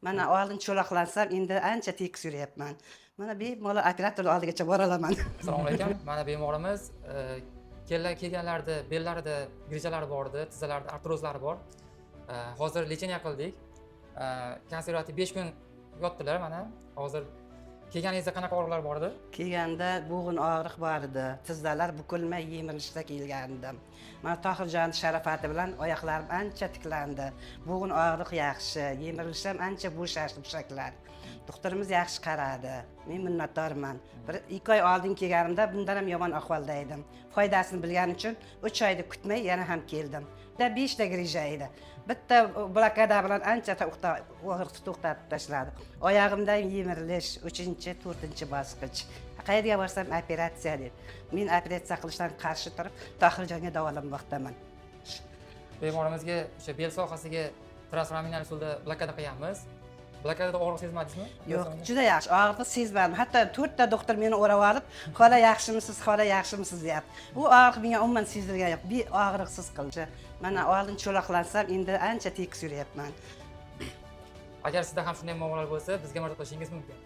Mana oldin cho'loqlansam, endi ancha tekis yuryapman. Mana bemalol operator oldigacha bora olaman. Assalomu alaykum. Mana bemorimiz kelganlarida bellarida grijalar bor edi, tizzalarida artrozlari bor. Hozir lecheniya qildik. Konservativ 5 kun yotdilar mana. Hozir kelganingizda qanaqa og'riqlar bor edi? Kelganda bo'g'in og'riq bor edi, tizzalar bukilmay yemirilishda kelgandim. Mana Tohirjon sharofati bilan oyoqlarim ancha tiklandi. Bo'g'in og'riq yaxshi, yemirish ham ancha bo'shashdi mushaklar. Doktorimiz yaxshi qaradi. Men minnatdorman. 2 oy oldin kelganimda bundan ham yomon ahvolda edim. Foydasini bilganim uchun 3 oyda kutmay yana ham keldim. 5 ta grija edi. Bitta blokada bilan ancha og'riqni to'xtatib tashladi. Oyog'imdan yemirilish 3-4 bosqich. Qayerga borsam operatsiya dedi. Men operatsiya qilishdan qarshi turib, Tohirjonga davolanmoqdaman. Bemorimizga o'sha bel sohasiga transraminal usulda blokada qilganmiz. Blokadada og'riq sezmadingizmi? Yo'q, juda yaxshi. Og'riqni sezmadim. Hatto 4 ta doktor meni o'rab olib, "Xola yaxshimisiz, xola yaxshimisiz" deyapti. Bu og'riq menga umuman sezdirgan yo'q. Bir og'riqsiz qildi. Mana oldin cho'loqlansam, endi ancha tekis yuryapman. Agar sizda ham shunday muammolar bo'lsa, bizga murojaat qilishingiz mumkin.